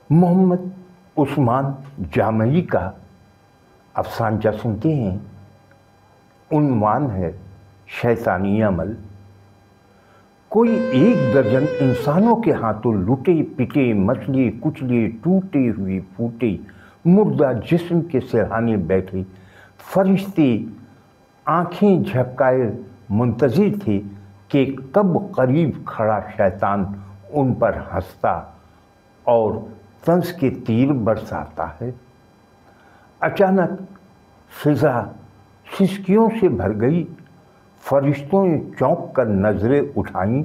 मोहम्मद उस्मान जामई का अफसानचा सुनते हैं। उन्वान है शैतानी अमल। कोई 1 दर्जन इंसानों के हाथों लुटे पिटे मसले कुचले टूटे हुए फूटे मुर्दा जिस्म के सिरहाने बैठे फरिश्ते आंखें झपकाए मुंतजिर थे कि कब करीब खड़ा शैतान उन पर हंसता और तंज के तीर बरसाता है। अचानक फिजा सिसकियों से भर गई। फरिश्तों ने चौंक कर नजरें उठाईं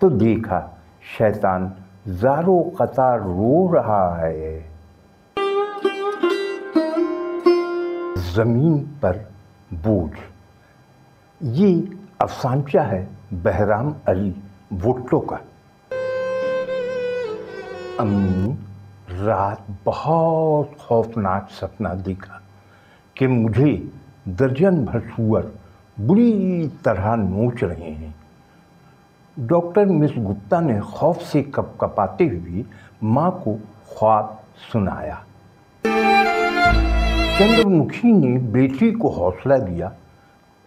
तो देखा शैतान ज़ारो कतार रो रहा है। ज़मीन पर बोझ। ये अफसानचा है बहराम अली भुट्टो का। अम्मी रात बहुत खौफनाक सपना देखा कि मुझे दर्जन भर सूअर बुरी तरह नोच रहे हैं। डॉक्टर मिस गुप्ता ने खौफ से कपकपाते हुए माँ को ख्वाब सुनाया। चंद्रमुखी ने बेटी को हौसला दिया,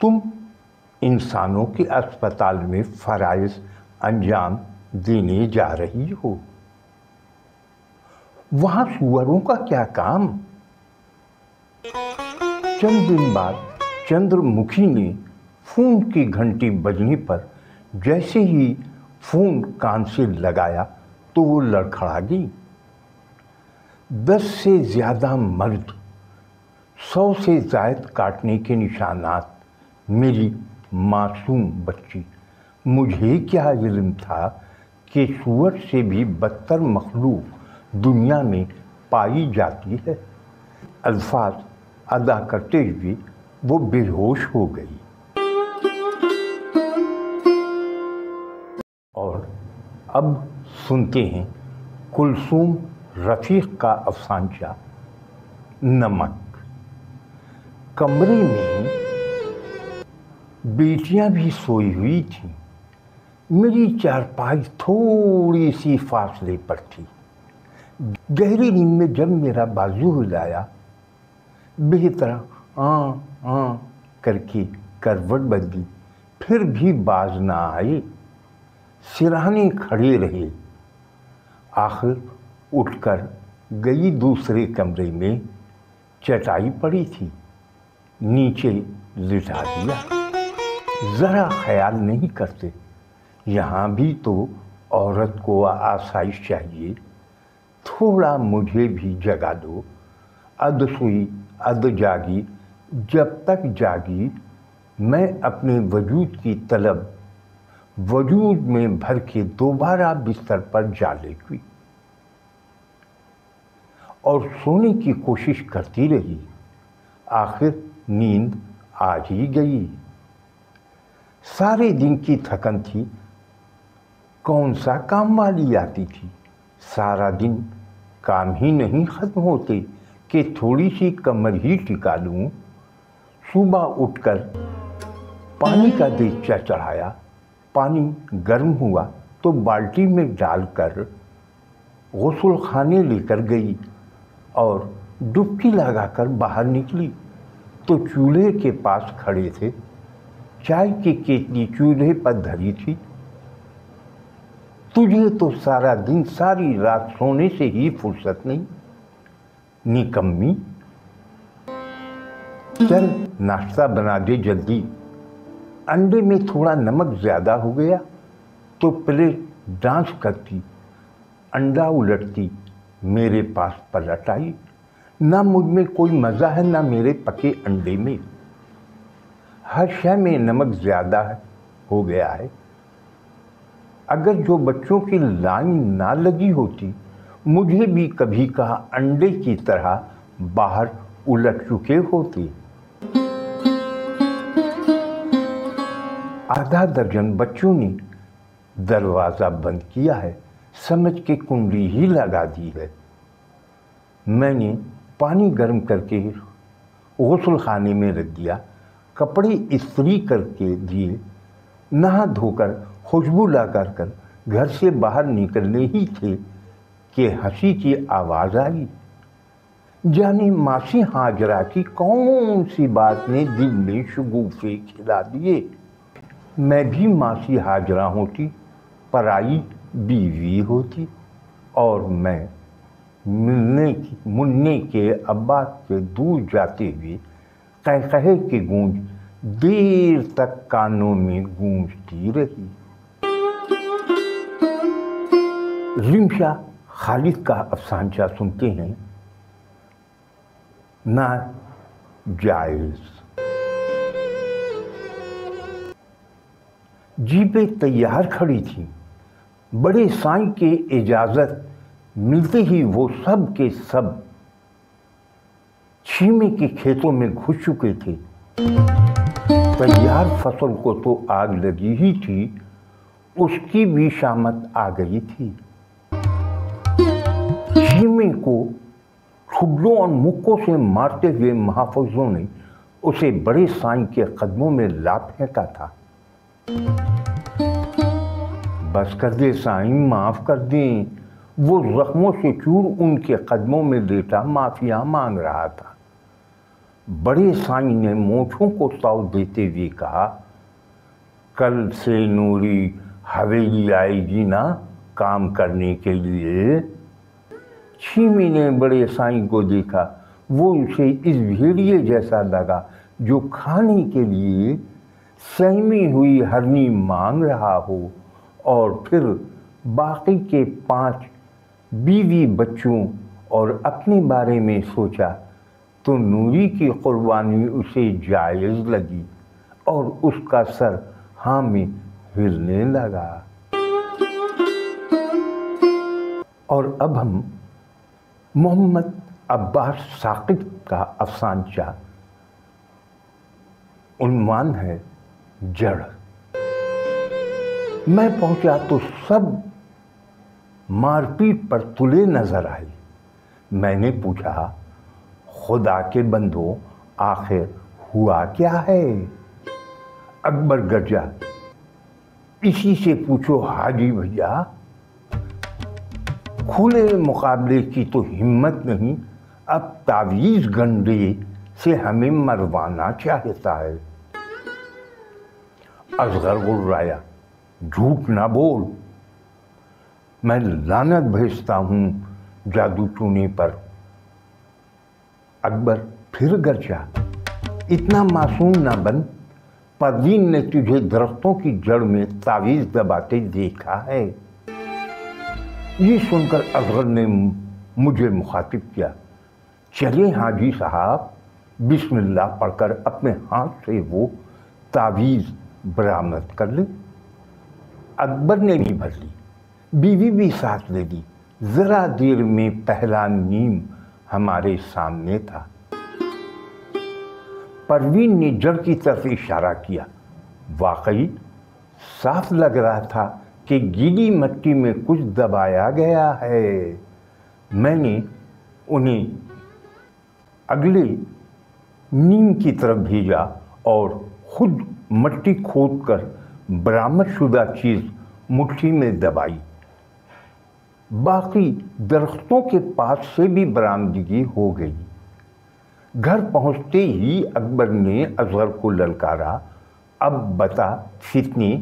तुम इंसानों के अस्पताल में फराइज अंजाम देने जा रही हो, वहां सुअरों का क्या काम। चंद दिन बाद चंद्रमुखी ने फोन की घंटी बजने पर जैसे ही फोन कान से लगाया तो वो लड़खड़ा गई। 10 से ज़्यादा मर्द, 100 से ज़ायद काटने के निशानात। मेरी मासूम बच्ची, मुझे क्या इल्म था कि सूअर से भी बदतर मखलूक दुनिया में पाई जाती है। अल्फाज अदा करते हुए वो बेहोश हो गई। और अब सुनते हैं कुलसूम रफ़ीक का अफसानचा नमक। कमरे में बेटियां भी सोई हुई थीं। मेरी चारपाई थोड़ी सी फासले पर थी। गहरी नींद में जब मेरा बाजू हिलाया, बेहतर करके करवट बदली, फिर भी बाज ना आए। सिरहाने खड़े रहे। आखिर उठकर गई दूसरे कमरे में। चटाई पड़ी थी, नीचे लिटा दिया। ज़रा ख्याल नहीं करते, यहाँ भी तो औरत को आसाइश चाहिए। थोड़ा मुझे भी जगा दो। अध सोई अध जागी, जब तक जागी मैं अपने वजूद की तलब वजूद में भर के दोबारा बिस्तर पर जा लेटी और सोने की कोशिश करती रही। आखिर नींद आ ही गई। सारे दिन की थकन थी, कौन सा काम वाली आती थी। सारा दिन काम ही नहीं ख़त्म होते कि थोड़ी सी कमर ही टिका लूँ। सुबह उठकर पानी का देगचा चढ़ाया। पानी गर्म हुआ तो बाल्टी में डालकर गुस्ल खाने लेकर गई और डुबकी लगाकर बाहर निकली तो चूल्हे के पास खड़े थे। चाय की केतली चूल्हे पर धरी थी। तुझे तो सारा दिन सारी रात सोने से ही फुर्सत नहीं, निकम्मी। चल नाश्ता बना दे जल्दी। अंडे में थोड़ा नमक ज़्यादा हो गया तो प्लेट डांस करती, अंडा उलटती मेरे पास पलट आई। ना मुझ में कोई मज़ा है ना मेरे पके अंडे में। हर शय में नमक ज़्यादा हो गया है। अगर जो बच्चों की लाइन ना लगी होती, मुझे भी कभी कहा अंडे की तरह बाहर उलट चुके होते। आधा दर्जन बच्चों ने दरवाज़ा बंद किया है, समझ के कुंडी ही लगा दी है। मैंने पानी गर्म करके गुस्ल खाने में रख दिया। कपड़े इस्त्री करके दिए। नहा धोकर खुशबू लगा कर घर से बाहर निकलने ही थे کہ ہنسی کی آواز آئی۔ جانے ماسی ہاجرہ کی کون سی بات نے دل میں شگوفے کھلا دیے۔ میں بھی ماسی ہاجرہ ہوتی، پرائی بیوی ہوتی، اور میں مننے کے ابا کے دور جاتے ہوئے قہقہے کی گونج دیر تک کانوں میں گونجتی رہی۔ رمشا خالد کا افسانچہ سنتے ہیں۔ نا جائز۔ جیپیں تیار کھڑی تھیں، بڑے سائیں کے اجازت ملتے ہی وہ سب کے سب چھیمے کے کھیتوں میں گھس چکے تھے۔ تیار فصل کو تو آگ لگی ہی تھی، اس کی بھی شامت آ گئی تھی۔ چھیمے کو ٹھڈوں اور مکوں سے مارتے ہوئے محافظوں نے اسے بڑے سائیں کے قدموں میں لا پھینکا تھا۔ بس کر دے سائیں، معاف کر دیں۔ وہ زخموں سے چور ان کے قدموں میں لیٹا معافیاں مانگ رہا تھا۔ بڑے سائیں نے مونچھوں کو تاؤ دیتے ہوئے کہا، کل سے نوری حویلی آئے گی نا کام کرنے کے لیے۔ چھیمی نے بڑے سائیں کو دیکھا، وہ اسے اس بھیڑیے جیسا لگا جو کھانے کے لیے سہمی ہوئی ہرنی مانگ رہا ہو، اور پھر باقی کے 5 بیوی بچوں اور اپنے بارے میں سوچا تو نوری کی قربانی اسے جائز لگی اور اس کا سر ہاں میں ہلنے لگا۔ اور اب ہم محمد عباس ثاقب کا افسانچہ، عنوان ہے جڑ۔ میں پہنچا تو سب مار پیٹ پر تلے نظر آئے۔ میں نے پوچھا، خدا کے بندو آخر ہوا کیا ہے؟ اکبر گرجا، اسی سے پوچھو حاجی بھیا، کھلے مقابلے کی تو ہمت نہیں، اب تعویذ گنڈے سے ہمیں مروانا چاہتا ہے۔ اصغر غرایا، جھوٹ نہ بول، میں لعنت بھیجتا ہوں جادو ٹونے پر۔ اکبر پھر گرجا، اتنا معصوم نہ بن، پروین نے تجھے درختوں کی جڑ میں تعویذ دباتے دیکھا ہے۔ یہ سن کر اصغر نے مجھے مخاطب کیا، چلے حاجی صاحب، بسم اللہ پڑھ کر اپنے ہاتھ سے وہ تعویذ برآمد کر لے۔ اکبر نے بھی بھر لی، بیوی بھی ساتھ لے لی۔ ذرا دیر میں پہلا نیم ہمارے سامنے تھا۔ پروین نے جڑ کی طرف اشارہ کیا۔ واقعی صاف لگ رہا تھا کہ گیلی مٹی میں کچھ دبایا گیا ہے۔ میں نے انہیں اگلے نیم کی طرف بھیجا اور خود مٹی کھود کر برآمد شدہ چیز مٹھی میں دبائی۔ باقی درختوں کے پاس سے بھی برآمدگی ہو گئی۔ گھر پہنچتے ہی اکبر نے اصغر کو للکارا، اب بتا فتنی۔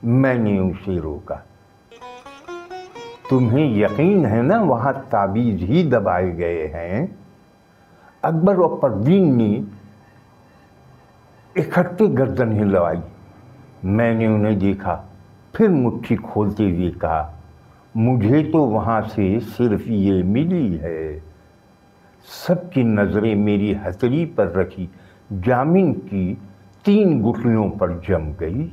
میں نے اسے روکا، تمہیں یقین ہے نا وہاں تعویذ ہی دبائے گئے ہیں؟ اکبر اور پروین نے اکٹھے گردن ہلائی۔ میں نے انہیں دیکھا، پھر مٹھی کھولتے ہوئے کہا، مجھے تو وہاں سے صرف یہ ملی ہے۔ سب کی نظریں میری ہتھیلی پر رکھی جامن کی 3 گٹھلیوں پر جم گئی۔